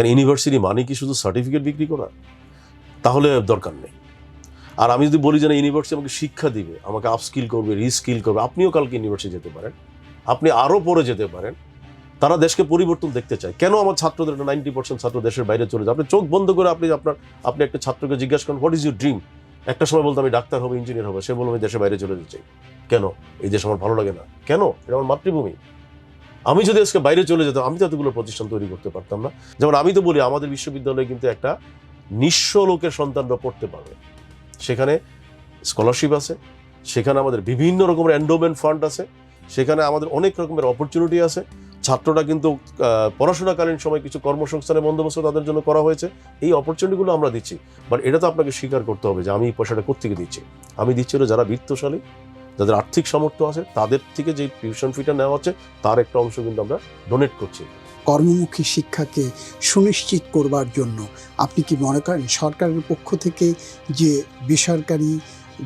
কারণ ইউনিভার্সিটি মানে কি শুধু সার্টিফিকেট বিক্রি করা? তাহলে দরকার নেই। আর আমি যদি বলি যে না, ইউনিভার্সিটি আমাকে শিক্ষা দিবে, আমাকে আপস্কিল করবে, রিস্কিল করবে, আপনিও কালকে ইউনিভার্সিটি যেতে পারেন, আপনি আরও পরে যেতে পারেন। তারা দেশকে পরিবর্তন দেখতে চায়। কেন আমার ছাত্রদের 90% ছাত্র দেশের বাইরে চলে যায়? আপনি চোখ বন্ধ করে আপনি একটা ছাত্রকে জিজ্ঞাসা করেন, হোয়াট ইজ ইউর ড্রিম? একটা সময় বলতো আমি ডাক্তার হবো, ইঞ্জিনিয়ার হবো, সে বলবো আমি দেশের বাইরে চলে যেতে চাই। কেন? এই দেশ আমার ভালো লাগে না। কেন? এটা আমার মাতৃভূমি। আমি যদি আজকে বাইরে চলে যেতাম, আমি তো এতগুলো প্রতিষ্ঠান তৈরি করতে পারতাম না। যেমন আমি তো বলি, আমাদের বিশ্ববিদ্যালয়ে কিন্তু একটা নিঃস্ব লোকের সন্তানরা পড়তে পারবে। সেখানে স্কলারশিপ আছে, সেখানে আমাদের বিভিন্ন রকমের এন্ডোমেন্ট ফান্ড আছে, সেখানে আমাদের অনেক রকমের অপরচুনিটি আছে। ছাত্ররা কিন্তু পড়াশোনাকালীন সময় কিছু কর্মসংস্থানের বন্দোবস্ত তাদের জন্য করা হয়েছে। এই অপরচুনিটিগুলো আমরা দিচ্ছি, বাট এটা তো আপনাকে স্বীকার করতে হবে যে আমি এই পয়সাটা কোত্থেকে দিচ্ছি। আমি দিচ্ছি হলো যারা বিত্তশালী, যাদের আর্থিক সামর্থ্য আছে, তাদের থেকে যে টিউশন ফিটা নেওয়া হচ্ছে তার একটা অংশ কিন্তু আমরা ডোনেট করছি। কর্মমুখী শিক্ষাকে সুনিশ্চিত করবার জন্য আপনি কি মনে করেন সরকারের পক্ষ থেকে যে বেসরকারি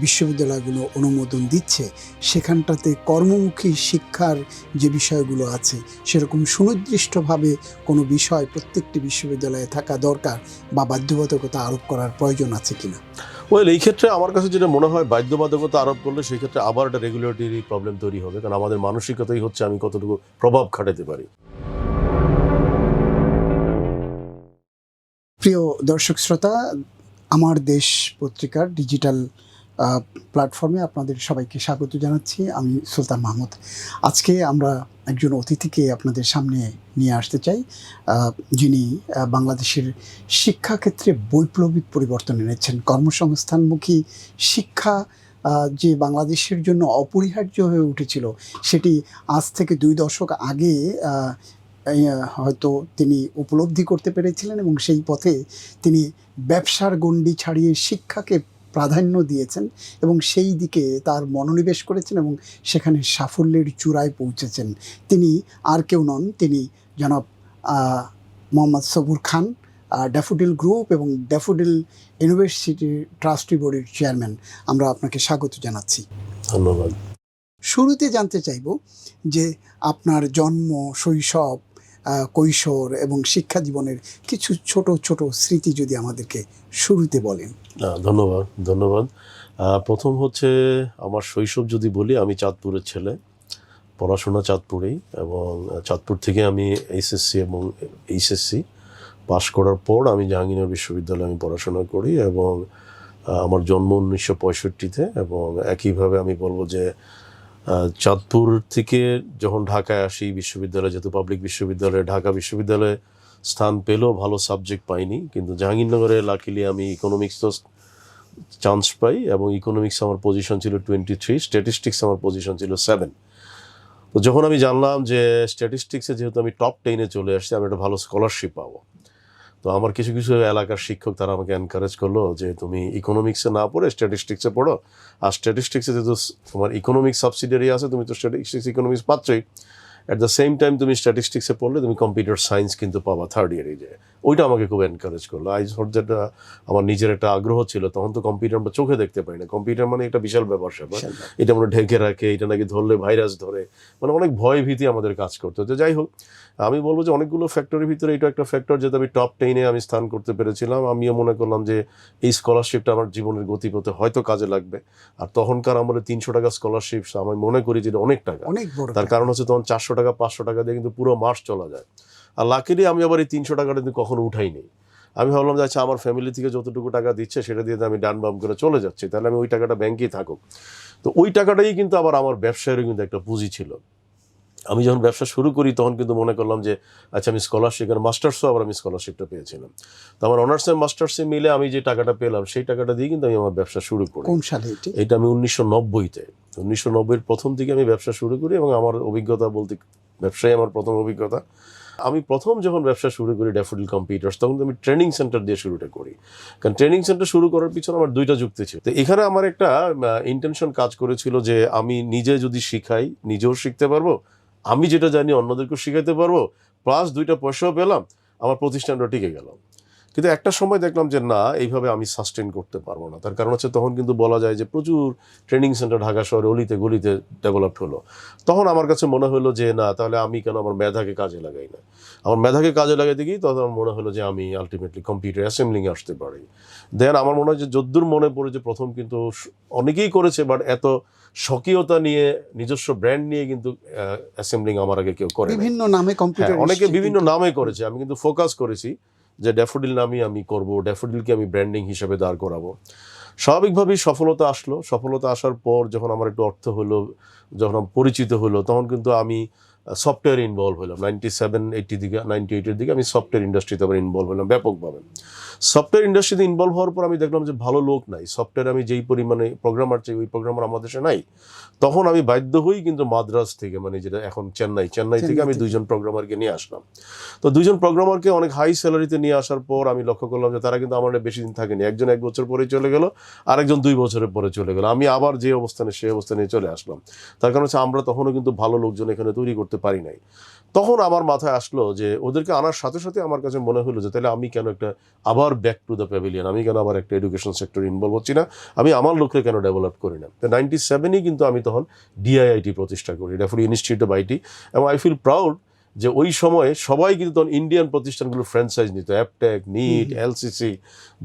বিশ্ববিদ্যালয়গুলো অনুমোদন দিচ্ছে সেখানটাতে কর্মমুখী শিক্ষার যে বিষয়গুলো আছে সেরকম সুনির্দিষ্টভাবে কোনো বিষয় প্রত্যেকটি বিশ্ববিদ্যালয়ে থাকা দরকার বা বাধ্যবাধকতা আরোপ করার প্রয়োজন আছে কিনা? ওয়েল, এই ক্ষেত্রে আমার কাছে যেটা মনে হয়, বাধ্যবাধকতা আরোপ করলে সেই ক্ষেত্রে আবার একটা রেগুলেটরি প্রবলেম তৈরি হবে, কারণ আমাদের মানসিকতাই হচ্ছে আমি কতটুকু প্রভাব খাটাতে পারি। প্রিয় দর্শক শ্রোতা, আমার দেশ পত্রিকার ডিজিটাল প্ল্যাটফর্মে আপনাদের সবাইকে স্বাগত জানাচ্ছি। আমি সুলতান মাহমুদ। আজকে আমরা একজন অতিথিকে আপনাদের সামনে নিয়ে আসতে চাই, যিনি বাংলাদেশের শিক্ষাক্ষেত্রে বৈপ্লবিক পরিবর্তন এনেছেন। কর্মসংস্থানমুখী শিক্ষা যে বাংলাদেশের জন্য অপরিহার্য হয়ে উঠেছিল, সেটি আজ থেকে 2 দশক আগে হয়তো তিনি উপলব্ধি করতে পেরেছিলেন এবং সেই পথে তিনি ব্যবসার গণ্ডি ছাড়িয়ে শিক্ষাকে প্রাধান্য দিয়েছেন এবং সেই দিকে তার মনোনিবেশ করেছেন এবং সেখানে সাফল্যের চূড়ায় পৌঁছেছেন। তিনি আর কেউ নন, তিনি জনাব মোহাম্মদ সবুর খান, ড্যাফোডিল গ্রুপ এবং ড্যাফোডিল ইউনিভার্সিটি ট্রাস্টি বোর্ডের চেয়ারম্যান। আমরা আপনাকে স্বাগত জানাচ্ছি। ধন্যবাদ। শুরুতে জানতে চাইব যে আপনার জন্ম, শৈশব, কৈশোর এবং শিক্ষা জীবনের কিছু ছোট ছোট স্মৃতি যদি আমাদেরকে শুরুতে বলেন। ধন্যবাদ। প্রথম হচ্ছে আমার শৈশব যদি বলি, আমি চাঁদপুরের ছেলে, পড়াশোনা চাঁদপুরেই, এবং চাঁদপুর থেকে আমি এসএসসি এবং এইচএসসি পাশ করার পর আমি জাহাঙ্গীরনগর বিশ্ববিদ্যালয়ে আমি পড়াশোনা করি, এবং আমার জন্ম 1965-তে। এবং একইভাবে আমি বলবো যে চাঁদপুর থেকে যখন ঢাকায় আসি বিশ্ববিদ্যালয়ে, যেহেতু পাবলিক বিশ্ববিদ্যালয়ে, ঢাকা বিশ্ববিদ্যালয়ে স্থান পেলেও ভালো সাবজেক্ট পাইনি, কিন্তু জাহাঙ্গীরনগরে লাকিলি আমি ইকোনমিক্স তো চান্স পাই, এবং ইকোনমিক্স আমার পজিশন ছিল 23, স্ট্যাটিস্টিক্স আমার পজিশন ছিল 7। তো যখন আমি জানলাম যে স্ট্যাটিস্টিক্সে যেহেতু আমি টপ 10-এ চলে আসছি, আমি একটা ভালো স্কলারশিপ পাবো, তো আমার কিছু কিছু এলাকার শিক্ষক তারা আমাকে এনকারেজ করলো যে তুমি ইকোনমিক্সে না পড়ে স্ট্যাটিস্টিক্সে পড়ো, আর স্ট্যাটিস্টিক্সে যেহেতু তোমার ইকোনমিক্স সাবসিডিয়ারি আছে, তুমি তো স্ট্যাটিস্টিক্স ইকোনমিক্স পাচ্ছই, অ্যাট দ্য সেম টাইম তুমি স্ট্যাটিস্টিক্সে পড়লে তুমি কম্পিউটার সায়েন্স কিন্তু পাবা থার্ড ইয়ারে। যে ওইটা আমাকে খুব এনকারেজ করলো। আই থট দ্যাট আমার নিজের একটা আগ্রহ ছিল, তখন তো কম্পিউটার আমরা চোখে দেখতে পাই না, কম্পিউটার মানে একটা বিশাল ব্যাপার স্যাপার, এটা আমরা ঢেকে রাখে, এটা নাকি ধরলে ভাইরাস ধরে, মানে অনেক ভয় ভীতি আমাদের কাজ করতো। তো যাই হোক, আমি বলবো যে অনেকগুলো ফ্যাক্টরের ভিতরে এটা একটা ফ্যাক্টর, যেটা আমি টপ 10-এ আমি স্থান করতে পেরেছিলাম। আমিও মনে করলাম যে এই স্কলারশিপটা আমার জীবনের গতিপথে হয়তো কাজে লাগবে। আর তখনকার আমলে 300 টাকা স্কলারশিপ আমি মনে করি যে অনেক টাকা, তার কারণ হচ্ছে তখন 400 টাকা 500 টাকা দিয়ে কিন্তু পুরো মাস চলা যায়। আর লাকিলি আমি আবার এই 300 টাকাটা কিন্তু কখনো উঠাইনি। আমি ভাবলাম যে আচ্ছা, আমার ফ্যামিলি থেকে যতটুকু টাকা দিচ্ছে সেটা দিয়ে আমি ডান বাম করে চলে যাচ্ছি, তাহলে আমি ওই টাকাটা ব্যাংকেই থাকুক। তো ওই টাকাটাই কিন্তু আবার আমার ব্যবসায়েরও কিন্তু একটা পুঁজি ছিল। আমি যখন ব্যবসা শুরু করি তখন কিন্তু মনে করলাম যে আচ্ছা, আমি স্কলারশিপ, আর মাস্টার্সও আবার আমি স্কলারশিপটা পেয়েছিলাম। তো আমার অনার্স এন্ড মাস্টার্সে মিলে আমি যে টাকাটা পেলাম, সেই টাকাটা দিয়ে কিন্তু আমি আমার ব্যবসা শুরু করি। কোন সালে এটা আমি 1990-তে, 1990-এর প্রথম দিকে আমি ব্যবসা শুরু করি, এবং আমার অভিজ্ঞতা বলতে ব্যবসায় আমার প্রথম অভিজ্ঞতা। আমি প্রথম যখন ব্যবসা শুরু করি ড্যাফোডিল কম্পিউটার্স, তখন আমি ট্রেনিং সেন্টার দিয়ে শুরুটা করি, কারণ ট্রেনিং সেন্টার শুরু করার পিছনে আমার 2টা যুক্তি ছিল। তো এখানে আমার একটা ইন্টেনশন কাজ করেছিল যে আমি নিজে যদি শিখাই, নিজেও শিখতে পারবো, আমি যেটা জানি অন্যদেরকেও শিখাইতে পারবো, প্লাস 2টা পয়সাও পেলাম, আমার প্রতিষ্ঠানটা টিকে গেল। কিন্তু একটা সময় দেখলাম যে না, এইভাবে আমি সাস্টেন করতে পারবো না। তার কারণ হচ্ছে তখন কিন্তু বলা যায় যে প্রচুর ট্রেনিং সেন্টার ঢাকা শহরে অলিতে গলিতে ডেভেলপড হলো। তখন আমার কাছে মনে হলো যে না, তাহলে আমি কেন আমার মেধাকে কাজে লাগাই না। আমার মেধাকে কাজে লাগাইতে গিয়ে তখন আমার মনে হলো যে আমি আলটিমেটলি কম্পিউটার অ্যাসেম্বলিংয়ে আসতে পারি। দেন আমার মনে হয় যে যদ্দূর মনে পড়ে যে প্রথম কিন্তু অনেকেই করেছে, বাট এত স্বকীয়তা নিয়ে নিজস্ব ব্র্যান্ড নিয়ে কিন্তু অ্যাসেম্বলিং আমার আগে কেউ করে নাই। বিভিন্ন নামে কম্পিউটার অনেকে বিভিন্ন নামে করেছে, আমি কিন্তু ফোকাস করেছি যে ড্যাফোডিল নামই আমি করব, ড্যাফোডিলকে আমি ব্র্যান্ডিং হিসেবে দাঁড় করাবো। স্বাভাবিকভাবেই সফলতা আসলো। সফলতা আসার পর যখন আমার একটু অর্থ হলো, যখন পরিচিত হলো, তখন কিন্তু আমি সফটওয়্যারে ইনভলভ হলাম। 97-80 দিকে, 98-এর দিকে আমি সফটওয়্যার ইন্ডাস্ট্রিতে আবার ইনভলভ হলাম ব্যাপকভাবে। সফটওয়্যার ইন্ডাস্ট্রিতে ইনভলভ হওয়ার পর আমি দেখলাম যে ভালো লোক নাই সফটওয়্যার, আমি যেই পরিমাণে প্রোগ্রামার চাই ওই প্রোগ্রামার আমাদের দেশে নাই। তখন আমি বাধ্য হই কিন্তু মাদ্রাজ থেকে, মানে যেটা এখন চেন্নাই থেকে আমি 2জন প্রোগ্রামারকে নিয়ে আসলাম। তো 2জন প্রোগ্রামারকে অনেক হাই স্যালারিতে নিয়ে আসার পর আমি লক্ষ্য করলাম যে তারা কিন্তু আমার বেশি দিন থাকেনি। একজন 1 বছর পরে চলে গেল, আরেকজন 2 বছরের পরে চলে গেল। আমি আবার যে অবস্থানে সেই অবস্থানে চলে আসলাম। তার কারণ হচ্ছে আমরা তখনও কিন্তু ভালো লোকজন এখানে তৈরি করতে পারি নাই। তখন আমার মাথায় আসলো যে ওদেরকে আনার সাথে সাথে আমার কাছে মনে হলো যে তাহলে আমি কেন একটা আবার ব্যাক টু দ্য প্যাভিলিয়ন, আমি কেন আবার একটা এডুকেশন সেক্টরে ইনভলভ হচ্ছি না, আমি আমার লোককে কেন ডেভেলপ করি না। তো 97-ই কিন্তু আমি তখন ডিআইআইটি প্রতিষ্ঠা করি, ড্যাফোডিল ইনস্টিটিউট অফ আইটি। এবং আই ফিল প্রাউড যে ওই সময়ে সবাই কিন্তু তখন ইন্ডিয়ান প্রতিষ্ঠানগুলো ফ্র্যাঞ্চাইজ নিত। অ্যাপটেক, নিট, এলসিসি,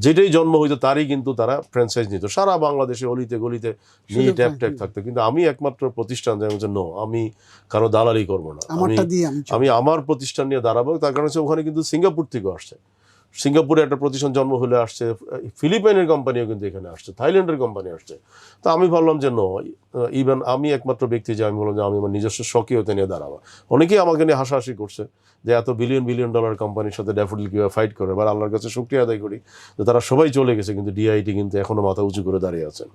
যেটাই জন্ম হইতো তারই কিন্তু তারা ফ্র্যাঞ্চাইজ নিত। সারা বাংলাদেশে অলিতে গলিতে নিট, অ্যাপটেক থাকতো। কিন্তু আমি একমাত্র প্রতিষ্ঠান যেমন যে নো, আমি কারো দালালি করবো না, আমি আমার প্রতিষ্ঠান নিয়ে দাঁড়াবো। তার কারণ হচ্ছে ওখানে কিন্তু সিঙ্গাপুর থেকে আসছে, সিঙ্গাপুরে একটা প্রতিষ্ঠান জন্ম হলে আসছে, ফিলিপাইনের কোম্পানিও কিন্তু এখানে আসছে, থাইল্যান্ডের কোম্পানি আসছে। তো আমি ভাবলাম যে নো, ইভেন আমি একমাত্র ব্যক্তি যে আমি বললাম যে আমি আমার নিজস্ব স্বকীয়তা নিয়ে দাঁড়াবো। অনেকেই আমাকে নিয়ে হাসাহাসি করছে যে এত বিলিয়ন ডলার কোম্পানির সাথে ড্যাফোডিল কীভাবে ফাইট করে। এবার আল্লাহর কাছে শুকরিয়া আদায় করি যে তারা সবাই চলে গেছে, কিন্তু ডিআইটি কিন্তু এখনও মাথা উঁচু করে দাঁড়িয়ে আছেন।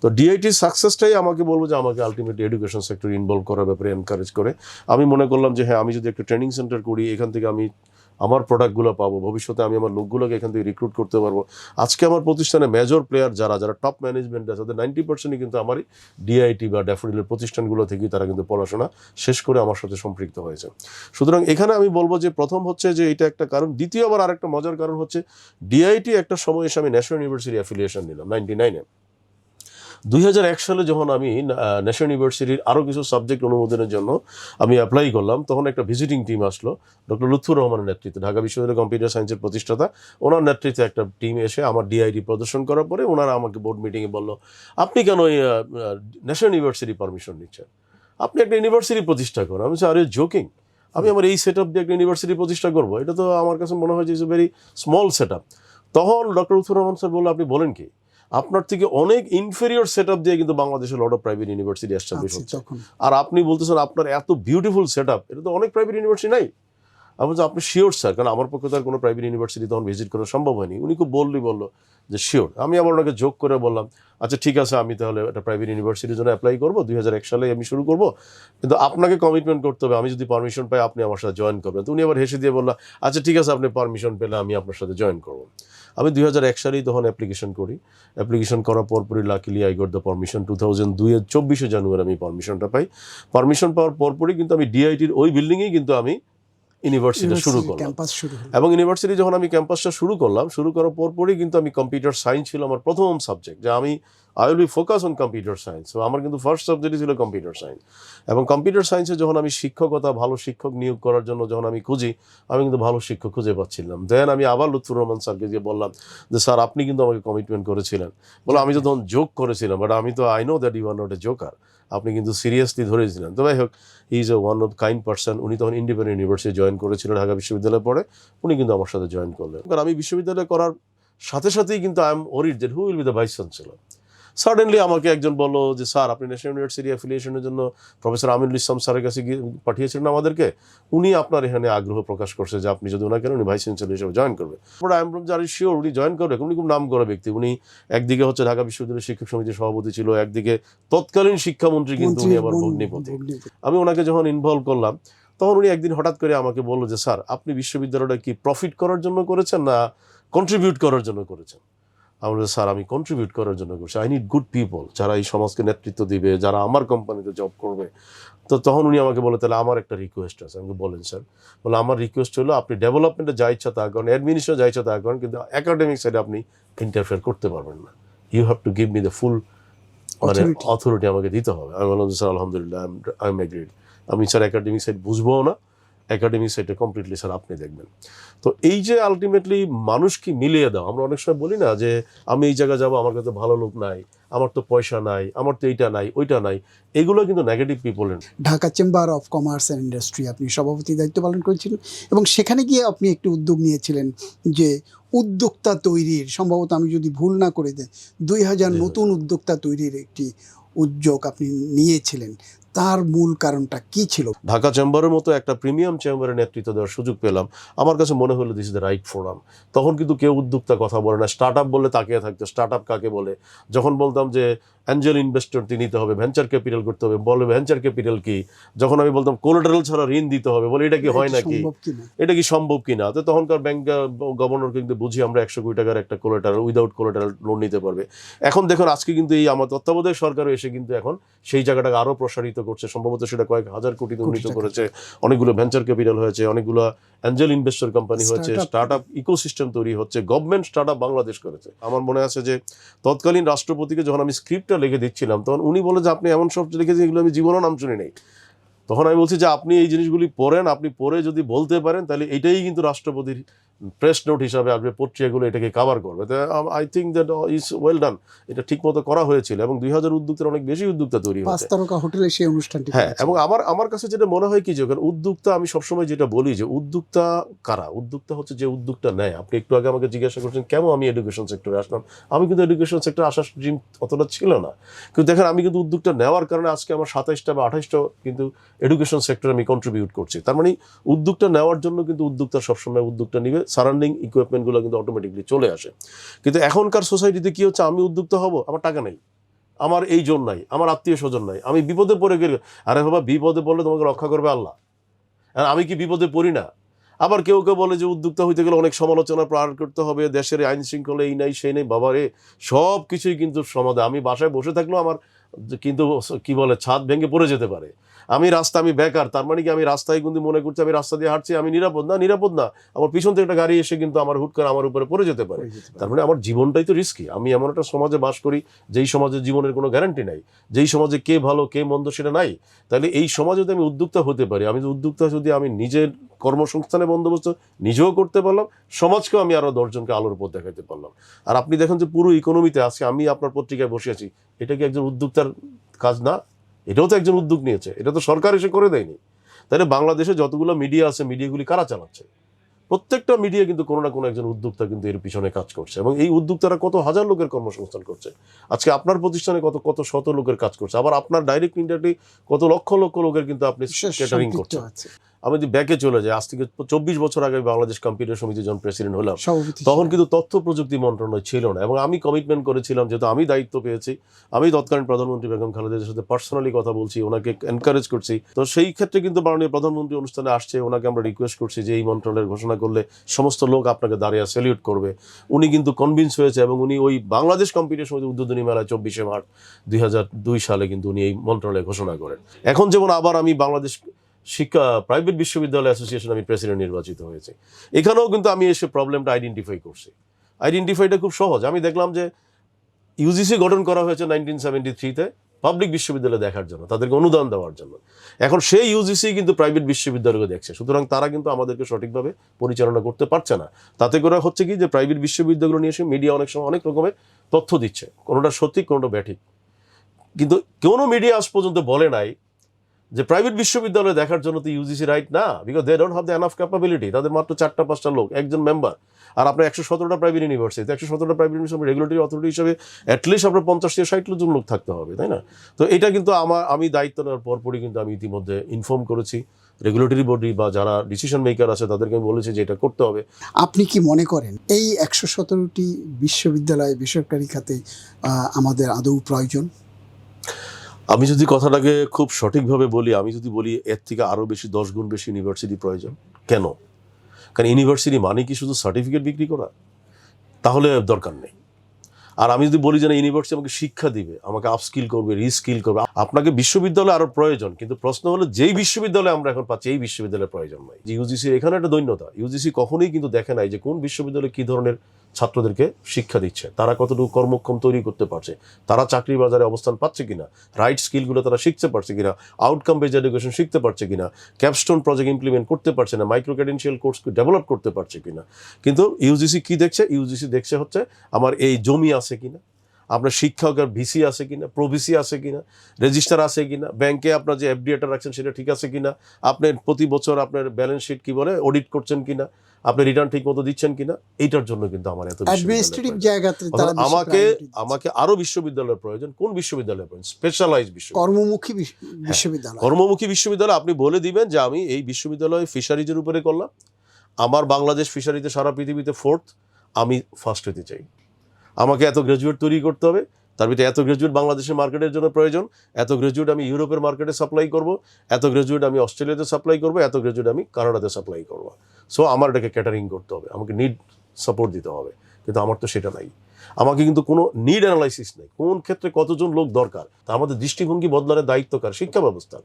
তো ডিআইটির সাকসেসটাই আমাকে বলবো যে আমাকে আলটিমেটলি এডুকেশন সেক্টর ইনভলভ করার ব্যাপারে এনকারেজ করে। আমি মনে করলাম যে হ্যাঁ, আমি যদি একটা ট্রেনিং সেন্টার করি, এখান থেকে আমি আমার প্রোডাক্টগুলো পাবো, ভবিষ্যতে আমি আমার লোকগুলোকে এখান থেকে রিক্রুট করতে পারবো। আজকে আমার প্রতিষ্ঠানে মেজর প্লেয়ার যারা টপ ম্যানেজমেন্ট আছে, তাদের 90%ই কিন্তু আমারই ডিআইটি বা ড্যাফোডিলের প্রতিষ্ঠানগুলো থেকেই তারা কিন্তু পড়াশোনা শেষ করে আমার সাথে সম্পৃক্ত হয়েছে। সুতরাং এখানে আমি বলবো যে প্রথম হচ্ছে যে এটা একটা কারণ। দ্বিতীয় আবার আরেকটা মজার কারণ হচ্ছে ডিআইটি একটা সময় এসে আমি ন্যাশনাল ইউনিভার্সিটি অ্যাফিলিয়েশন নিলাম 99-এ। 2001 সালে যখন আমি ন্যাশনাল ইউনিভার্সিটির আরও কিছু সাবজেক্ট অনুমোদনের জন্য আমি অ্যাপ্লাই করলাম, তখন একটা ভিজিটিং টিম আসলো ডক্টর লুৎফুর রহমানের নেতৃত্বে, ঢাকা বিশ্ববিদ্যালয়ের কম্পিউটার সায়েন্সের প্রতিষ্ঠাতা। ওনার নেতৃত্বে একটা টিম এসে আমার ডিআইডি প্রদর্শন করার পরে ওনারা আমাকে বোর্ড মিটিংয়ে বলল, আপনি কেন এই ন্যাশনাল ইউনিভার্সিটি পারমিশন নিচ্ছেন, আপনি একটা ইউনিভার্সিটি প্রতিষ্ঠা করেন। আমি বলছি, আরে জোকিং, আমি আমার এই সেট আপ দিয়ে একটা ইউনিভার্সিটি প্রতিষ্ঠা করবো, এটা তো আমার কাছে মনে হয় যে is a very small set up. তখন ডক্টর লুৎফুর রহমান স্যার বললো, আপনি বলেন কি, আপনার থেকে অনেক ইনফেরিয়র সেট আপ দিয়ে কিন্তু বাংলাদেশের lot of private university establish হচ্ছে, আর আপনি বলতেছেন আপনার এত বিউটিফুল সেট আপ, এটা তো অনেক প্রাইভেট ইউনিভার্সিটি নাই। আমি বলছি, আপনি শিওর স্যার? কারণ আমার পক্ষে তো আর কোনো প্রাইভেট ইউনিভার্সিটি তখন ভিজিট করা সম্ভব হয়নি। উনি খুব বললো যে শিওর। আমি আবার ওনাকে যোগ করে বললাম, আচ্ছা ঠিক আছে, আমি তাহলে একটা প্রাইভেট ইউনিভার্সিটির জন্য অ্যাপ্লাই করবো, 2001 সালে আমি শুরু করবো, কিন্তু আপনাকে কমিটমেন্ট করতে হবে, আমি যদি পারমিশন পাই আপনি আমার সাথে জয়েন করবেন। তো উনি আবার হেসে দিয়ে বললাম, আচ্ছা ঠিক আছে, আপনি পারমিশন পেলে আমি আপনার সাথে জয়েন করবো। আমি 2001 সালেই তখন অ্যাপ্লিকেশন করি। অ্যাপ্লিকেশন করার পরপরই luckily I got the permission. 2002-এর 24শে জানুয়ারি আমি পারমিশনটা পাই। পারমিশন পাওয়ার পরপরই কিন্তু আমি ডিআইটির ওই বিল্ডিংয়েই কিন্তু আমি ইউনিভার্সিটি শুরু করলাম। এবং ইউনিভার্সিটি যখন আমি ক্যাম্পাসটা শুরু করার পরপরই কিন্তু আমি কম্পিউটার সায়েন্স ছিল আমার প্রথম সাবজেক্ট, যে আমি I will be focus on computer science. আমার কিন্তু ফার্স্ট সাবজেক্টই ছিল কম্পিউটার সায়েন্স। এবং কম্পিউটার সায়েন্সে যখন আমি শিক্ষকতা, ভালো শিক্ষক নিয়োগ করার জন্য যখন আমি খুঁজি, আমি কিন্তু ভালো শিক্ষক খুঁজে পাচ্ছিলাম। দেন আমি আবার লুৎফুর রহমান স্যারকে গিয়ে বললাম যে স্যার, আপনি কিন্তু আমাকে কমিটমেন্ট করেছিলেন। বলে, আমি তো তখন জোক করেছিলাম, বাট আমি তো I know that you are not a joker, আপনি কিন্তু সিরিয়াসলি ধরেছিলেন। তো যাই হোক, he is a one of kind person. উনি তখন ইন্ডিপেন্ডেন্ট ইউনিভার্সিটি জয়েন করেছিলেন ঢাকা বিশ্ববিদ্যালয়ে পড়ে, উনি কিন্তু আমার সাথে জয়েন করলেন। কারণ আমি বিশ্ববিদ্যালয়ে করার সাথে সাথেই কিন্তু I am worried that who will be the vice chancellor. Suddenly আমাকে একজন বললো যে স্যার, আপনি ন্যাশনাল ইউনিভার্সিটি অ্যাফিলিয়েশনের জন্য প্রফেসর আমিনুল ইসলাম স্যারের কাছে গিয়ে পাঠিয়েছিলেন আমাদেরকে, উনি আপনার এখানে আগ্রহ প্রকাশ করছে যে আপনি যদি ওনাকে উনি ভাইস চ্যান্সেলর হিসেবে জয়েন করবে। আই এম জারি শিওর উনি জয়েন করবে। উনি খুব নাম করা ব্যক্তি। উনি একদিকে হচ্ছে ঢাকা বিশ্ববিদ্যালয়ের শিক্ষক সমিতির সভাপতি ছিল, একদিকে তৎকালীন শিক্ষামন্ত্রী কিন্তু উনি আবার ভগ্নিপতি। আমি ওনাকে যখন ইনভলভ করলাম, তখন উনি একদিন হঠাৎ করে আমাকে বললো যে স্যার, আপনি বিশ্ববিদ্যালয়টা কি প্রফিট করার জন্য করেছেন না কন্ট্রিবিউট করার জন্য করেছেন? আমরা স্যার আমি কন্ট্রিবিউট করার জন্য করছি, আই নিড গুড পিপল যারা এই সমাজকে নেতৃত্ব দিবে, যারা আমার কোম্পানিতে জব করবে। তো তখন উনি আমাকে বলে তাহলে আমার একটা রিকোয়েস্ট আছে। আমি বলেন স্যার। বলে আমার রিকোয়েস্ট হলো আপনি ডেভেলপমেন্টে যা ইচ্ছা তা করেন, অ্যাডমিনিস্ট্রেশনে যা ইচ্ছা তা করেন, কিন্তু একাডেমিক সাইডে আপনি ইন্টারফেয়ার করতে পারবেন না। You have to give me the full মানে অথরিটি আমাকে দিতে হবে। আমি বললাম স্যার আলহামদুলিল্লাহ আই এম এগ্রিড। আমি স্যার একাডেমিক সাইড বুঝবো না, একাডেমিক সাইডে কমপ্লিটলি স্যার আপনি দেখবেন। তো এই যে আলটিমেটলি মানুষকে মিলিয়ে দাও, আমরা অনেক সময় বলি না যে আমি এই জায়গায় যাবো, আমার কাছে ভালো লোক নাই, আমার তো পয়সা নাই, আমার তো এইটা নাই ওইটা নাই, এগুলো কিন্তু নেগেটিভ পিপলের। Dhaka chamber of commerce and industry আপনি সভাপতি দায়িত্ব পালন করেছিলেন এবং সেখানে গিয়ে আপনি একটি উদ্যোগ নিয়েছিলেন যে উদ্যোক্তা তৈরির, সম্ভবত আমি যদি ভুল না করে দেই 2000 নতুন উদ্যোক্তা তৈরির একটি উদ্যোগ আপনি নিয়েছিলেন। তার মূল কারণটা কি ছিল? ঢাকা চেম্বারের মতো একটা প্রিমিয়াম চেম্বারের নেতৃত্ব দেওয়ার সুযোগ পেলাম, আমার কাছে মনে হলো this is the right forum. তখন কিন্তু কেউ উদ্যোক্তা কথা বলে না, স্টার্ট আপ বললে তাকিয়ে থাকতো, স্টার্ট আপ কাকে বলে। যখন বলতাম যে অ্যাঞ্জেল ইনভেস্টর নিতে হবে, ভেঞ্চার ক্যাপিটাল করতে হবে, বলে ভেঞ্চার ক্যাপিটাল কি। যখন আমি বলতাম কোলাটারাল ছাড়া ঋণ দিতে হবে, বলে এটা কি হয় নাকি, এটা কি সম্ভব কিনা। তো তখনকার ব্যাংক গভর্নরকে কিন্তু বুঝি আমরা 100 কোটি টাকার একটা কোলাটারাল উইদাউট কোলাটারাল লোন নিতে পারবে। এখন দেখুন আজকে কিন্তু এই আমার তত্ত্বাবধায়ক সরকারও এসে কিন্তু এখন সেই জায়গাটাকে আরও প্রসারিত করছে, সম্ভবত সেটা কয়েক হাজার কোটি উন্নীত করেছে, অনেকগুলো ভেঞ্চার ক্যাপিটাল হয়েছে, অনেকগুলো অ্যাঞ্জেল ইনভেস্টর কোম্পানি হয়েছে, স্টার্ট আপ ইকোসিস্টেম তৈরি হচ্ছে, গভর্নমেন্ট স্টার্ট আপ বাংলাদেশ করেছে। আমার মনে আছে যে তৎকালীন রাষ্ট্রপতিকে যখন আমি স্ক্রিপ্টটা লিখে দিচ্ছিলাম, তখন উনি বলে যে আপনি এমন সব লিখেছেন এগুলো আমি জীবনও নাম শুনি নেই। তখন আমি বলছি যে আপনি এই জিনিসগুলি পড়েন, আপনি পড়ে যদি বলতে পারেন তাহলে এটাই কিন্তু রাষ্ট্রপতির প্রেস নোট হিসাবে আসবে, পত্রিকাগুলো এটাকে কাভার করবে। তো I think that is well done, এটা ঠিক মতো করা হয়েছিল এবং 2000 উদ্যোক্তার অনেক বেশি উদ্যোক্তা তৈরি হয়েছে। 5 তারকা হোটেলে সেই অনুষ্ঠানটি। হ্যাঁ, এবং আমার কাছে যেটা মনে হয় কি যে উদ্যোক্তা, আমি সবসময় যেটা বলি যে উদ্যোক্তা কারা, উদ্যোক্তা হচ্ছে যে উদ্যোগটা নেয়। আপনি একটু আগে আমাকে জিজ্ঞাসা করছেন কেন আমি এডুকেশন সেক্টরে আসলাম, আমি কিন্তু এডুকেশন সেক্টরে আসার ড্রিম অতটা ছিল না, কিন্তু দেখেন আমি কিন্তু উদ্যোগটা নেওয়ার কারণে আজকে আমার 27টা বা 28টা কিন্তু এডুকেশন সেক্টরে আমি কন্ট্রিবিউট করছি। তার মানে উদ্যোগটা নেওয়ার জন্য কিন্তু উদ্যোক্তা সবসময় উদ্যোগটা নিবে, সারাউন্ডিং ইকুইপমেন্টগুলো কিন্তু অটোমেটিকলি চলে আসে। কিন্তু এখনকার সোসাইটিতে কি হচ্ছে, আমি উদ্যোক্তা হব, আমার টাকা নেই, আমার এই জন নাই, আমার আত্মীয় স্বজন নাই, আমি বিপদে পড়ে গেলে, আরে বাবা বিপদে পড়লে তোমাকে রক্ষা করবে আল্লাহ, আর আমি কি বিপদে পড়ি না? আবার কেউ কেউ বলে যে উদ্যোক্তা হইতে গেলে অনেক সমালোচনা পার করতে হবে, দেশের আইন শৃঙ্খলা এই নাই সেই নেই। বাবা রে, সব কিছুই কিন্তু সমাধান। আমি বাসায় বসে থাকলেও আমার কিন্তু কি বলে ছাদ ভেঙে পড়ে যেতে পারে। আমি বেকার, তার মানে কি আমি রাস্তায় কিন্তু মনে করছি আমি রাস্তা দিয়ে হাঁটছি, আমি নিরাপদ না, নিরাপদ না। আমার পিছন থেকে একটা গাড়ি এসে কিন্তু আমার হুট করে আমার উপরে পড়ে যেতে পারে। তার মানে আমার জীবনটাই তো রিস্কি। আমি এমন একটা সমাজে বাস করি যেই সমাজের জীবনের কোনো গ্যারান্টি নাই, যেই সমাজে কে ভালো কে মন্দ সেটা নাই। তাহলে এই সমাজে যদি আমি উদ্যোক্তা হতে পারি, আমি উদ্যোক্তা যদি আমি নিজের কর্মসংস্থানের বন্দোবস্ত নিজেও করতে পারলাম, সমাজকেও আমি আরও 10 জনকে আলোর পথ দেখাতে পারলাম। আর আপনি দেখেন যে পুরো ইকোনমিতে আজকে আমি আপনার পত্রিকায় বসে আছি, এটা কি একজন উদ্যোক্তার কাজ না? এটাও তো একজন উদ্যোগ নিয়েছে, এটা তো সরকার এসে করে দেয়নি। তাহলে বাংলাদেশে যতগুলো মিডিয়া আছে, মিডিয়াগুলি কারা চালাচ্ছে? প্রত্যেকটা মিডিয়া কিন্তু কোনো না কোনো একজন উদ্যোক্তা কিন্তু এর পিছনে কাজ করছে, এবং এই উদ্যোক্তারা কত হাজার লোকের কর্মসংস্থান করছে। আজকে আপনার প্রতিষ্ঠানে কত কত শত লোকের কাজ করছে, আবার আপনার ডাইরেক্ট ইন্ডাইরেক্টলি কত লক্ষ লক্ষ লোকের কিন্তু আপনি ক্যাটারিং করছেন। আমি যদি ব্যাকে চলে যাই, আজ থেকে 24 বছর আগে বাংলাদেশ কম্পিউটার সমিতির যখন প্রেসিডেন্ট হলাম, তখন কিন্তু তথ্য প্রযুক্তি মন্ত্রণালয় ছিল না, এবং আমি কমিটমেন্ট করেছিলাম, যেহেতু আমি দায়িত্ব পেয়েছি, আমি তৎকালীন প্রধানমন্ত্রী বেগম খালেদা জিয়ার সাথে পার্সোনালি কথা বলছি, ওনাকে এনকারেজ করছি। তো সেই ক্ষেত্রে কিন্তু মাননীয় প্রধানমন্ত্রী অনুষ্ঠানে আসছে, ওনাকে আমরা রিকোয়েস্ট করছি যে এই মন্ত্রণালয়ের ঘোষণা করলে সমস্ত লোক আপনাকে দাঁড়িয়ে স্যালিউট করবে। উনি কিন্তু কনভিন্স হয়েছে, এবং উনি ওই বাংলাদেশ কম্পিউটার সমিতি উদ্বোধনী মেলায় 24 মার্চ 2002 সালে কিন্তু উনি এই মন্ত্রণালয় ঘোষণা করেন। এখন যেমন আবার আমি বাংলাদেশ শিক্ষা প্রাইভেট বিশ্ববিদ্যালয় অ্যাসোসিয়েশন আমি প্রেসিডেন্ট নির্বাচিত হয়েছে, এখানেও কিন্তু আমি এসে প্রবলেমটা আইডেন্টিফাই করছি। আইডেন্টিফাইটা খুব সহজ। আমি দেখলাম যে ইউজিসি গঠন করা হয়েছে 1973-তে পাবলিক বিশ্ববিদ্যালয় দেখার জন্য, তাদেরকে অনুদান দেওয়ার জন্য। এখন সেই ইউজিসি কিন্তু প্রাইভেট বিশ্ববিদ্যালয়কে দেখছে, সুতরাং তারা কিন্তু আমাদেরকে সঠিকভাবে পরিচালনা করতে পারছে না। তাতে করে হচ্ছে কি যে প্রাইভেট বিশ্ববিদ্যালয় নিয়ে এসে মিডিয়া অনেক সময় অনেক রকমের তথ্য দিচ্ছে, কোনোটা সঠিক কোনোটা ব্যাঠিক, কিন্তু কোনো মিডিয়া আজ পর্যন্ত বলে নাই যে প্রাইভেট বিশ্ববিদ্যালয় দেখার জন্য তো ইউজিসি রাইট না, because they don't have the enough capability. তাদের মাত্র 4-5টা লোক, একজন মেম্বার, আর আপনার 117টা প্রাইভেট ইউনিভার্সিটি, 117টা প্রাইভেট ইউনিভার্সিটি রেগুলেটরি অথরিটি হিসেবে অ্যাটলিস্ট আপনার 50-60 জন লোক থাকতে হবে, তাই না? তো এটা কিন্তু আমি দায়িত্ব নেওয়ার পরপরই কিন্তু আমি ইতিমধ্যে ইনফর্ম করেছি রেগুলেটরি বডি বা যারা ডিসিশন মেকার আছে তাদেরকে আমি বলেছি যে এটা করতে হবে। আপনি কি মনে করেন এই 117টি বিশ্ববিদ্যালয় বেসরকারি খাতে আমাদের আদৌ প্রয়োজন? আমি যদি কথাটাকে খুব সঠিকভাবে বলি, আমি যদি বলি এর থেকে আরও বেশি 10 গুণ বেশি ইউনিভার্সিটি প্রয়োজন। কেন? কারণ ইউনিভার্সিটি মানে কি শুধু সার্টিফিকেট বিক্রি করা? তাহলে দরকার নেই। আর আমি যদি বলি যে না ইউনিভার্সিটি আমাকে শিক্ষা দিবে, আমাকে আপস্কিল করবে, রিস্কিল করবে, আপনাকে বিশ্ববিদ্যালয় আরো প্রয়োজন, কিন্তু প্রশ্ন হলো যেই বিশ্ববিদ্যালয় আমরা এখন পাচ্ছি এই বিশ্ববিদ্যালয়ের প্রয়োজন নাই। ইউজিসির এখানে একটা দৈন্যতা, ইউজিসি কখনোই কিন্তু দেখে নাই যে কোন বিশ্ববিদ্যালয় কি ধরনের ছাত্রদেরকে শিক্ষা দিচ্ছে, তারা কতটুকু কর্মক্ষম তৈরি করতে পারছে, তারা চাকরি বাজারে অবস্থান পাচ্ছে কিনা, রাইট স্কিলগুলো তারা শিখতে পারছে কিনা, আউটকাম বেজ এডুকেশন শিখতে পারছে কিনা, ক্যাপস্টোন প্রজেক্ট ইমপ্লিমেন্ট করতে পারছে না, মাইক্রো ক্রেডেন্সিয়াল কোর্স ডেভেলপ করতে পারছে কিনা। কিন্তু ইউজিসি কি দেখছে? ইউজিসি দেখছে হচ্ছে আমার এই জমি আছে কিনা, আপনার শিক্ষকের ভিসি আছে কিনা, প্রভিসি আছে কিনা, রেজিস্টার আছে কিনা, ব্যাংকে আপনার যে এফডিটা রাখছেন সেটা ঠিক আছে কিনা, আপনি প্রতি বছর আপনার ব্যালেন্স শিট কি বলে অডিট করছেন কিনা, আপনি রিটার্ন ঠিক মতো দিচ্ছেন কিনা। এইটার জন্য কিন্তু আমার এত অ্যাডমিনিস্ট্রেটিভ জায়গাতে তারা আমাকে আরো বিশ্ববিদ্যালয়ের প্রয়োজন। কোন বিশ্ববিদ্যালয়ের প্রয়োজন? স্পেশালাইজড বিশ্ববিদ্যালয়, কর্মমুখী বিশ্ববিদ্যালয়। কর্মমুখী বিশ্ববিদ্যালয়। আপনি বলে দিবেন যে আমি এই বিশ্ববিদ্যালয় ফিশারিজের উপরে করলাম, আমার বাংলাদেশ ফিশারিতে সারা পৃথিবীতে 4th, আমি ফার্স্ট হতে চাই, আমাকে এত গ্রাজুয়েট তৈরি করতে হবে, তার ভিতরে এত গ্রাজুয়েট বাংলাদেশের মার্কেটের জন্য প্রয়োজন, এত গ্রাজুয়েট আমি ইউরোপের মার্কেটে সাপ্লাই করব, এত গ্রাজুয়েট আমি অস্ট্রেলিয়াতে সাপ্লাই করব, এত গ্রাজুয়েট আমি কানাডাতে সাপ্লাই করব। সো আমার এটাকে ক্যাটারিং করতে হবে, আমাকে নিড সাপোর্ট দিতে হবে, কিন্তু আমার তো সেটা নাই। আমাকে কিন্তু কোনো নিড অ্যানালাইসিস নেই, কোন ক্ষেত্রে কতজন লোক দরকার। তা আমাদের দৃষ্টিভঙ্গি বদলানোর দায়িত্ব কার? শিক্ষা ব্যবস্থার।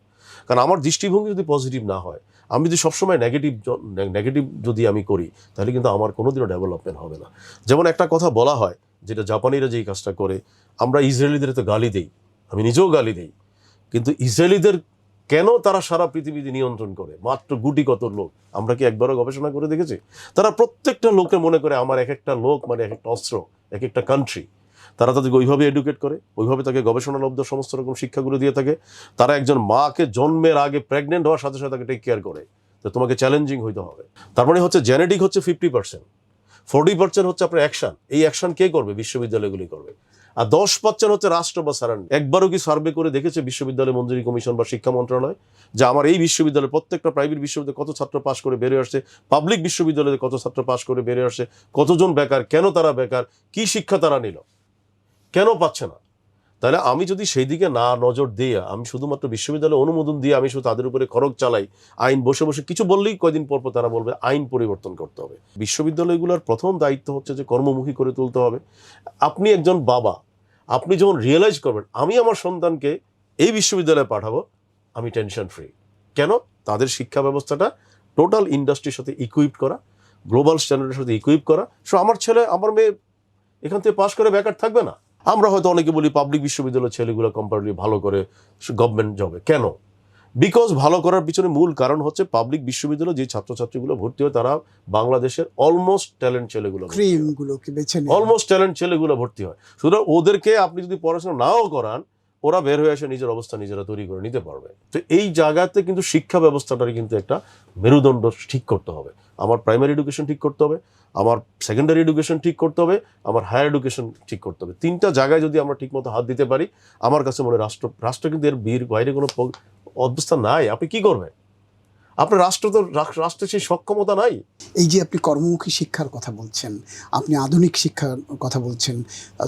কারণ আমার দৃষ্টিভঙ্গি যদি পজিটিভ না হয়, আমি যদি সবসময় নেগেটিভ যদি আমি করি, তাহলে কিন্তু আমার কোনোদিনও ডেভেলপমেন্ট হবে না। যেমন একটা কথা বলা হয়, যেটা জাপানিরা যেই কাজটা করে, আমরা ইসরায়েলিদের তো গালি দেই, আমি নিজেও গালি দেই, কিন্তু ইসরায়েলিদের কেন তারা সারা পৃথিবীতে নিয়ন্ত্রণ করে? মাত্র গুটি কত লোক। আমরা কি একবারও গবেষণা করে দেখেছি? তারা প্রত্যেকটা লোকে মনে করে আমার এক একটা লোক মানে এক একটা অস্ত্র, এক একটা কান্ট্রি। তারা তাদেরকে ওইভাবে এডুকেট করে, ওইভাবে তাকে গবেষণালব্ধ সমস্ত রকম শিক্ষাগুলো দিয়ে থাকে। তারা একজন মাকে জন্মের আগে প্রেগনেন্ট হওয়ার সাথে সাথে তাকে টেক কেয়ার করে, তো তোমাকে চ্যালেঞ্জিং হইতে হবে। তার মানে হচ্ছে জেনেটিক হচ্ছে 50%, 40% হচ্ছে আপনার অ্যাকশন। এই অ্যাকশন কে করবে? বিশ্ববিদ্যালয়গুলি করবে। আর 10% হচ্ছে রাষ্ট্র বা সারান। একবারও কি সার্ভে করে দেখেছে বিশ্ববিদ্যালয় মঞ্জুরি কমিশন বা শিক্ষা মন্ত্রণালয় যে আমার এই বিশ্ববিদ্যালয়ে প্রত্যেকটা প্রাইভেট বিশ্ববিদ্যালয়ে কত ছাত্র পাশ করে বেরিয়ে আসছে, পাবলিক বিশ্ববিদ্যালয়ে কত ছাত্র পাশ করে বেরিয়ে আসছে, কতজন বেকার, কেন তারা বেকার, কি শিক্ষা তারা নিল, কেন পাচ্ছে না? তাহলে আমি যদি সেই দিকে না নজর দিয়ে, আমি শুধুমাত্র বিশ্ববিদ্যালয়ে অনুমোদন দিয়ে আমি শুধু তাদের উপরে খরচ চালাই, আইন বসে বসে কিছু বললেই কয়দিন পর পর তারা বলবে আইন পরিবর্তন করতে হবে। বিশ্ববিদ্যালয়গুলোর প্রথম দায়িত্ব হচ্ছে যে কর্মমুখী করে তুলতে হবে। আপনি একজন বাবা, আপনি যখন রিয়েলাইজ করবেন আমি আমার সন্তানকে এই বিশ্ববিদ্যালয়ে পাঠাবো, আমি টেনশন ফ্রি। কেন? তাদের শিক্ষা ব্যবস্থাটা টোটাল ইন্ডাস্ট্রির সাথে ইকুইপ করা, গ্লোবাল স্ট্যান্ডার্ডের সাথে ইকুইপ করা। সো আমার ছেলে আমার মেয়ে এখান থেকে পাশ করে বেকার থাকবে না। আমরা হয়তো অনেকে বলি পাবলিক বিশ্ববিদ্যালয়ের ছেলেগুলো কম্পারেটিভলি ভালো করে গভর্নমেন্ট জবে। কেন? বিকজ ভালো করার পিছনে মূল কারণ হচ্ছে পাবলিক বিশ্ববিদ্যালয়ে যে ছাত্রছাত্রীগুলো ভর্তি হয় তারা বাংলাদেশের অলমোস্ট ট্যালেন্ট ছেলেগুলো অলমোস্ট ট্যালেন্ট ছেলেগুলো ভর্তি হয়। সুতরাং ওদেরকে আপনি যদি পড়াশোনা নাও করান, ওরা বের হয়ে এসে নিজের অবস্থা নিজেরা তৈরি করে নিতে পারবে। তো এই জায়গাতে কিন্তু শিক্ষা ব্যবস্থাটার কিন্তু একটা মেরুদণ্ড ঠিক করতে হবে। আমার প্রাইমারি এডুকেশন ঠিক করতে হবে, আমার সেকেন্ডারি এডুকেশন ঠিক করতে হবে, আমার হায়ার এডুকেশন ঠিক করতে হবে। 3টা জায়গায় যদি আমরা ঠিকমতো হাত দিতে পারি, আমার কাছে মনে হয় রাষ্ট্র কিন্তু এর বাইরে কোনো অবস্থা নাই। আপনি কি করবেন? আপনার রাষ্ট্রের সেই সক্ষমতা নাই। এই যে আপনি কর্মমুখী শিক্ষার কথা বলছেন, আপনি আধুনিক শিক্ষার কথা বলছেন,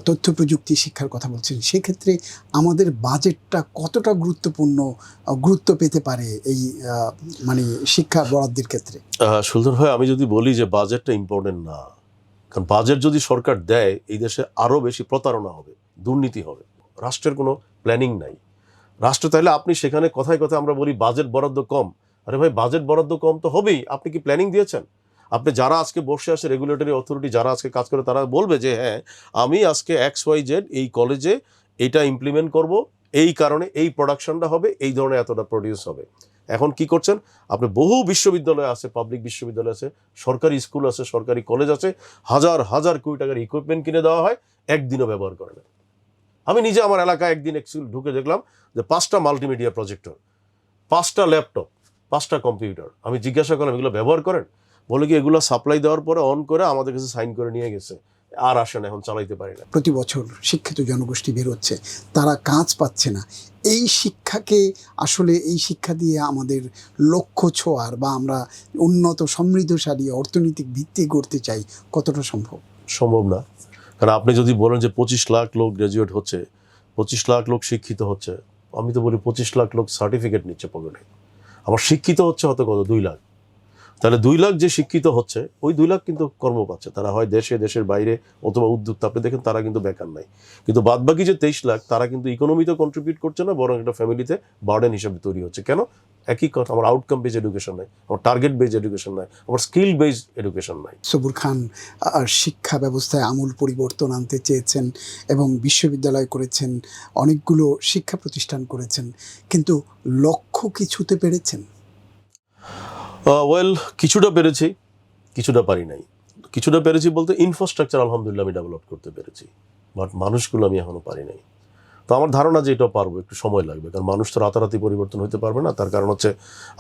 তথ্য প্রযুক্তি শিক্ষার কথা বলছেন, সেক্ষেত্রে আমাদের বাজেটটা কতটা গুরুত্ব পেতে পারে এই মানে শিক্ষা বরাদ্দের ক্ষেত্রে? সুলতান ভাই, আমি যদি বলি যে বাজেটটা ইম্পর্টেন্ট না, কারণ বাজেট যদি সরকার দেয় এই দেশে আরও বেশি প্রতারণা হবে, দুর্নীতি হবে। রাষ্ট্রের কোনো প্ল্যানিং নাই। রাষ্ট্র তাইলে আপনি সেখানে কথায় কথায় আমরা বলি বাজেট বরাদ্দ কম। আরে ভাই, বাজেট বরাদ্দ কম তো হবেই, আপনি কি প্ল্যানিং দিয়েছেন? আপনি যারা আজকে বসে আসে রেগুলেটরি অথরিটি যারা আজকে কাজ করে, তারা বলবে যে হ্যাঁ আমি আজকে XYZ এই কলেজে এটা ইমপ্লিমেন্ট করব, এই কারণে এই প্রোডাকশনটা হবে, এই ধরনের এতটা প্রডিউস হবে। এখন কি করছেন আপনি? বহু বিশ্ববিদ্যালয় আছে, পাবলিক বিশ্ববিদ্যালয় আছে, সরকারি স্কুল আছে, সরকারি কলেজ আছে, হাজার হাজার কোটি টাকার ইকুইপমেন্ট কিনে দেওয়া হয়, একদিনও ব্যবহার করে না। আমি নিজে আমার এলাকায় একদিন ঢুকে দেখলাম যে 5টা মাল্টিমিডিয়া প্রজেক্টর, 5টা ল্যাপটপ, 5টা কম্পিউটার। আমি জিজ্ঞাসা করলাম এগুলো ব্যবহার করেন? বলে কি এগুলো সাপ্লাই দেওয়ার পরে অন করে আমাদের কাছে সাইন করে নিয়ে গেছে, আর আসেন, এখন চালাইতে পারি না। প্রতি বছর শিক্ষিত জনগোষ্ঠী বের হচ্ছে, তারা কাজ পাচ্ছে না। এই শিক্ষাকে আসলে এই শিক্ষা দিয়ে আমাদের লক্ষ্য ছোঁয়ার বা আমরা উন্নত সমৃদ্ধশালী অর্থনৈতিক ভিত্তি গড়তে চাই, কতটা সম্ভব? সম্ভব না। কারণ আপনি যদি বলেন যে 25 লাখ লোক গ্র্যাজুয়েট হচ্ছে, 25 লাখ লোক শিক্ষিত হচ্ছে, আমি তো বলি 25 লাখ লোক সার্টিফিকেট নিচ্ছে পকেটে। আমার শিক্ষিত হচ্ছে হয়তো কত 2 লাখ। তাহলে 2 লাখ যে শিক্ষিত হচ্ছে ওই 2 লাখ কিন্তু কর্ম পাচ্ছে, তারা হয় দেশে, দেশের বাইরে অথবা উদ্যোক্তা। আপনি দেখেন তারা কিন্তু বেকার নাই। কিন্তু বাদবাকি যে 23 লাখ তারা কিন্তু ইকোনমিতে কন্ট্রিবিউট করছে না, বরং একটা ফ্যামিলিতে বার্ডেন হিসেবে তৈরি হচ্ছে। কেন? একই কথা, আমার আউটকাম বেজ এডুকেশন নাই, আমার টার্গেট বেজ এডুকেশন নাই, আমার স্কিল বেজ এডুকেশন নাই। সবুর খান শিক্ষা ব্যবস্থায় আমূল পরিবর্তন আনতে চেয়েছেন এবং বিশ্ববিদ্যালয় করেছেন, অনেকগুলো শিক্ষা প্রতিষ্ঠান করেছেন, কিন্তু লক্ষ্য কি ছুঁতে পেরেছেন? ওয়েল, কিছুটা পেরেছি, কিছুটা পারি নাই। কিছুটা পেরেছি বলতে ইনফ্রাস্ট্রাকচার আলহামদুলিল্লাহ আমি ডেভেলপ করতে পেরেছি, বাট মানুষগুলো আমি এখনো পারি নাই। তো আমার ধারণা যে এটাও পারবো, একটু সময় লাগবে, কারণ মানুষ তো রাতারাতি পরিবর্তন হতে পারবে না। তার কারণ হচ্ছে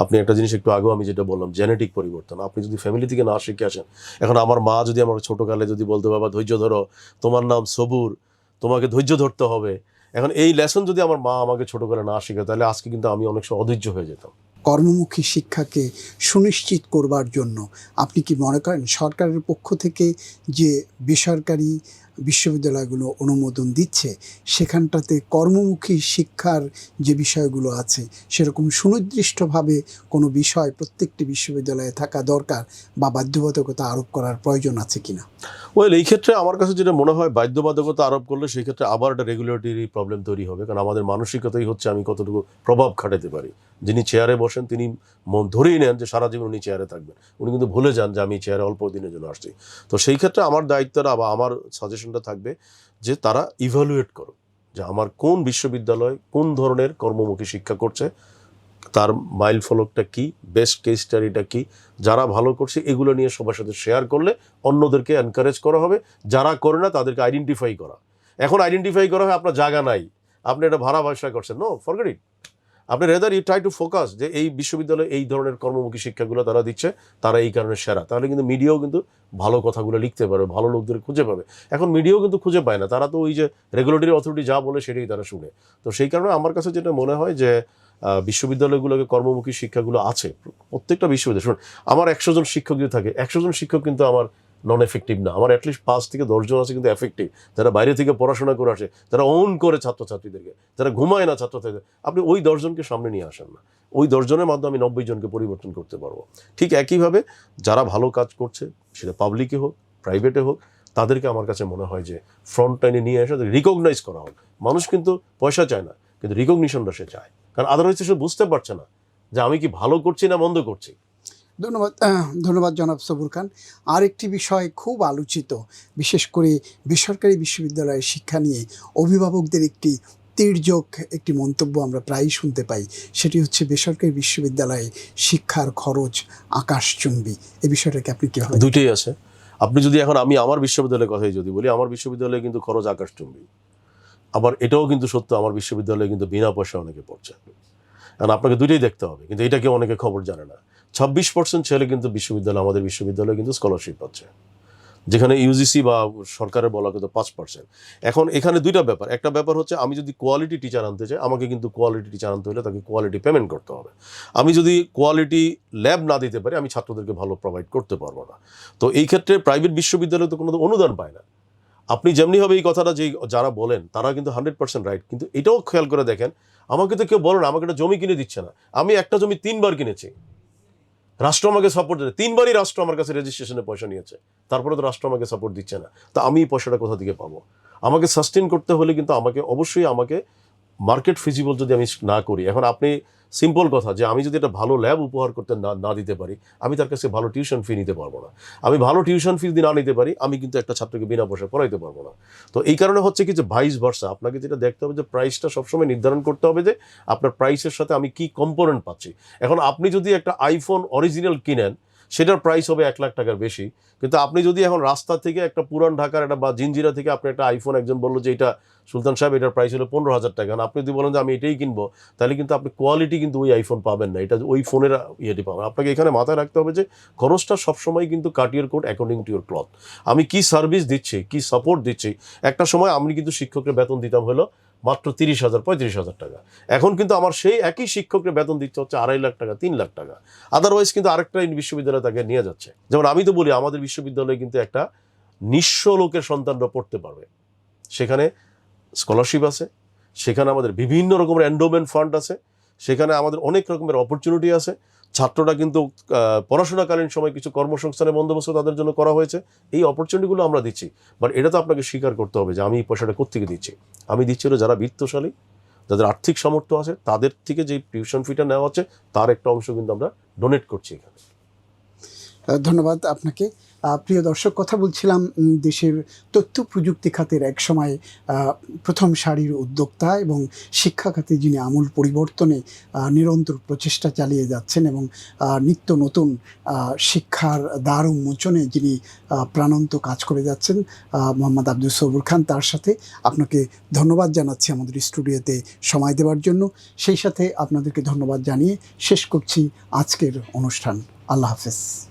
আপনি একটা জিনিস একটু আগেও আমি যেটা বললাম, জেনেটিক পরিবর্তন। আপনি যদি ফ্যামিলি থেকে না শিখে আসেন, এখন আমার মা যদি আমার ছোটোকালে যদি বলতো বাবা ধৈর্য ধরো, তোমার নাম সবুর, তোমাকে ধৈর্য ধরতে হবে, এখন এই লেসন যদি আমার মা আমাকে ছোটোকালে না শিখে, তাহলে আজকে কিন্তু আমি অনেক সময় অধৈর্য হয়ে যেতাম। কর্মমুখী শিক্ষাকে সুনিশ্চিত করবার জন্য আপনি কি মনে করেন সরকারের পক্ষ থেকে যে বেসরকারি বিশ্ববিদ্যালয়গুলো অনুমোদন দিচ্ছে সেখানটাতে কর্মমুখী শিক্ষার যে বিষয়গুলো আছে সেরকম সুনির্দিষ্টভাবে কোনো বিষয় প্রত্যেকটি বিশ্ববিদ্যালয়ে থাকা দরকার বা বাধ্যবাধকতা আরোপ করার প্রয়োজন আছে কিনা? ওয়েল, এই ক্ষেত্রে আমার কাছে যেটা মনে হয়, বাধ্যবাধকতা আরোপ করলে সেই ক্ষেত্রে আবার একটা রেগুলেটরি প্রবলেম তৈরি হবে, কারণ আমাদের মানসিকতাই হচ্ছে আমি কতটুকু প্রভাব খাটাতে পারি। যিনি চেয়ারে বসেন তিনি মন ধরেই নেন যে সারা জীবন উনি চেয়ারে থাকবেন, উনি কিন্তু ভুলে যান যে আমি চেয়ারে অল্প দিনের জন্য আসছি। তো সেই ক্ষেত্রে আমার দায়িত্বটা বা আমার সাজেশনটা থাকবে যে তারা ইভ্যালুয়েট করো যে আমার কোন বিশ্ববিদ্যালয় কোন ধরনের কর্মমুখী শিক্ষা করছে, তার মাইল ফলকটা কি, বেস্ট কেস স্টাডিটা কি, যারা ভালো করছে এগুলো নিয়ে সবার সাথে শেয়ার করলে অন্যদেরকে এনকারেজ করা হবে। যারা করে না তাদেরকে আইডেন্টিফাই করা। এখন আইডেন্টিফাই করা হয় আপনার জায়গা নাই, আপনি এটা ভাড়া ব্যবসা করছেন, নো, ফরগেট ইট। আপনি rather you try to focus যে এই বিশ্ববিদ্যালয়ে এই ধরনের কর্মমুখী শিক্ষাগুলো তারা দিচ্ছে, তারা এই কারণে সেরা। তাহলে কিন্তু মিডিয়াও কিন্তু ভালো কথাগুলো লিখতে পারবে, ভালো লোকদের খুঁজে পাবে। এখন মিডিয়াও কিন্তু খুঁজে পায় না, তারা তো ওই যে রেগুলেটরি অথরিটি যা বলে সেটাই তারা শুনে। তো সেই কারণে আমার কাছে যেটা মনে হয় যে বিশ্ববিদ্যালয়গুলোকে কর্মমুখী শিক্ষাগুলো আছে প্রত্যেকটা বিশ্ববিদ্যালয়। শুনুন, আমার 100 জন শিক্ষক যদি থাকে, 100 জন শিক্ষক কিন্তু আমার নন এফেক্টিভ না। আমার অ্যাটলিস্ট 5 থেকে 10 জন আছে কিন্তু এফেক্টিভ, যারা বাইরে থেকে পড়াশোনা করে আসে, যারা ওন করে ছাত্রছাত্রীদেরকে, যারা ঘুমায় না ছাত্রছাত্রীদের। আপনি ওই 10 জনকে সামনে নিয়ে আসেন না, ওই 10 জনের মাধ্যমে আমি 90 জনকে পরিবর্তন করতে পারবো। ঠিক একইভাবে যারা ভালো কাজ করছে, সেটা পাবলিকে হোক প্রাইভেটে হোক, তাদেরকে আমার কাছে মনে হয় যে ফ্রন্ট লাইনে নিয়ে এসে রিকগনাইজ করা হোক। মানুষ কিন্তু পয়সা চায় না, কিন্তু রিকগনিশনটা সে চায়, কারণ আদারওয়াইজ সে বুঝতে পারছে না যে আমি কি ভালো করছি না মন্দ করছি। ধন্যবাদ, ধন্যবাদ জনাব সবুর খান। আরেকটি বিষয় খুব আলোচিত, বিশেষ করে বেসরকারি বিশ্ববিদ্যালয়ের শিক্ষা নিয়ে অভিভাবকদের একটি তির্যক একটি মন্তব্য আমরা প্রায়ই শুনতে পাই, সেটি হচ্ছে বেসরকারি বিশ্ববিদ্যালয়ে শিক্ষার খরচ আকাশচুম্বী। এই বিষয়টাকে আপনি কীভাবে? দুইটাই আছে। আপনি যদি এখন আমি আমার বিশ্ববিদ্যালয়ের কথাই যদি বলি, আমার বিশ্ববিদ্যালয়ে কিন্তু খরচ আকাশচুম্বী। আবার এটাও কিন্তু সত্য, আমার বিশ্ববিদ্যালয়ে কিন্তু বিনা পয়সা অনেকে পড়ছে। কারণ আপনাকে দুইটাই দেখতে হবে, কিন্তু এটাকে অনেকে খবর জানে না। 26% ছেলে কিন্তু আমাদের বিশ্ববিদ্যালয়ে কিন্তু স্কলারশিপ পাচ্ছে, যেখানে ইউজিসি বা সরকারের বলা কিন্তু 5%। এখন এখানে দুইটা ব্যাপার। একটা ব্যাপার হচ্ছে আমি যদি কোয়ালিটি টিচার আনতে চাই, আমাকে কিন্তু কোয়ালিটি টিচার আনতে হলে তাকে কোয়ালিটি পেমেন্ট করতে হবে। আমি যদি কোয়ালিটি ল্যাব না দিতে পারি, আমি ছাত্রদেরকে ভালো প্রোভাইড করতে পারবো না। তো এই ক্ষেত্রে প্রাইভেট বিশ্ববিদ্যালয় তো কোনো অনুদান পায় না। আপনি যেমনিভাবে এই কথাটা যে যারা বলেন তারা কিন্তু 100% রাইট, কিন্তু এটাও খেয়াল করে দেখেন, আমাকে তো কেউ বলো না আমাকে একটা জমি কিনে দিচ্ছে না। আমি একটা জমি 3বার কিনেছি, রাষ্ট্র আমাকে সাপোর্ট দিচ্ছে। 3বারই রাষ্ট্র আমার কাছে রেজিস্ট্রেশনে পয়সা নিয়েছে, তারপরে তো রাষ্ট্র আমাকে সাপোর্ট দিচ্ছে না। তা আমি এই পয়সাটা কোথা থেকে পাবো? আমাকে সাস্টেন করতে হলে কিন্তু অবশ্যই আমাকে মার্কেট ফিজিবল যদি আমি না করি। এখন আপনি সিম্পল কথা যে আমি যদি একটা ভালো ল্যাব উপহার করতে না দিতে পারি, আমি তার কাছে ভালো টিউশন ফি নিতে পারবো না। আমি ভালো টিউশন ফি যদি না নিতে পারি, আমি কিন্তু একটা ছাত্রকে বিনা পয়সা পড়াইতে পারবো না। তো এই কারণে হচ্ছে কি যে ভাইস ভার্সা, আপনাকে যেটা দেখতে হবে যে প্রাইসটা সবসময় নির্ধারণ করতে হবে যে আপনার প্রাইসের সাথে আমি কি কম্পোনেন্ট পাচ্ছি। এখন আপনি যদি একটা আইফোন অরিজিনাল কিনেন, সেটার প্রাইস হবে 1 লাখ টাকার বেশি, কিন্তু আপনি যদি এখন রাস্তা থেকে একটা পুরান ঢাকার একটা বা জিঞ্জিরা থেকে আপনি একটা আইফোন, একজন বললো যে এটা সুলতান সাহেব এটার প্রাইস হলো 15,000 টাকা, আপনি যদি বলেন যে আমি এটাই কিনবো, তাহলে কিন্তু আপনি কোয়ালিটি কিন্তু ওই আইফোন পাবেন না, এটা ওই ফোনের ইয়েটি পাবেন। আপনাকে এখানে মাথায় রাখতে হবে যে খরচটা সবসময় কিন্তু cut your coat according to your cloth. আমি কি সার্ভিস দিচ্ছি, কি সাপোর্ট দিচ্ছি। একটা সময় আমি কিন্তু শিক্ষকের বেতন দিতাম হলো মাত্র 30,000 35,000 টাকা, এখন কিন্তু আমার সেই একই শিক্ষকের বেতন দিচ্ছে হচ্ছে 2.5 লাখ টাকা 3 লাখ টাকা। আদারওয়াইজ কিন্তু আরেকটা বিশ্ববিদ্যালয় তাকে নিয়ে যাচ্ছে। যেমন আমি তো বলি আমাদের বিশ্ববিদ্যালয়ে কিন্তু একটা নিঃস্ব লোকের সন্তানরা পড়তে পারবে, সেখানে স্কলারশিপ আছে, সেখানে আমাদের বিভিন্ন রকমের এন্ডোমেন্ট ফান্ড আছে, সেখানে আমাদের অনেক রকমের অপরচুনিটি আছে। ছাত্ররা কিন্তু পড়াশোনাকালীন সময় কিছু কর্মসংস্থানের বন্দোবস্ত তাদের জন্য করা হয়েছে। এই অপরচুনিটিগুলো আমরা দিচ্ছি, বাট এটা তো আপনাকে স্বীকার করতে হবে যে আমি এই পয়সাটা কোত্থেকে দিচ্ছি। আমি দিচ্ছি হলো যারা বিত্তশালী, যাদের আর্থিক সামর্থ্য আছে, তাদের থেকে যে টিউশন ফিটা নেওয়া হচ্ছে তার একটা অংশ কিন্তু আমরা ডোনেট করছি এখানে। ধন্যবাদ আপনাকে। প্রিয় দর্শক, কথা বলছিলাম দেশের তথ্য প্রযুক্তি খাতের এক সময় প্রথম সারির উদ্যোক্তা এবং শিক্ষা খাতে যিনি আমূল পরিবর্তনে নিরন্তর প্রচেষ্টা চালিয়ে যাচ্ছেন এবং নিত্য নতুন শিক্ষার দ্বার উন্মোচনে যিনি প্রাণান্ত কাজ করে যাচ্ছেন, মোহাম্মদ আব্দুল সবুর খান। তার সাথে আপনাকে ধন্যবাদ জানাচ্ছি আমাদের স্টুডিওতে সময় দেওয়ার জন্য। সেই সাথে আপনাদেরকে ধন্যবাদ জানিয়ে শেষ করছি আজকের অনুষ্ঠান। আল্লাহ হাফেজ।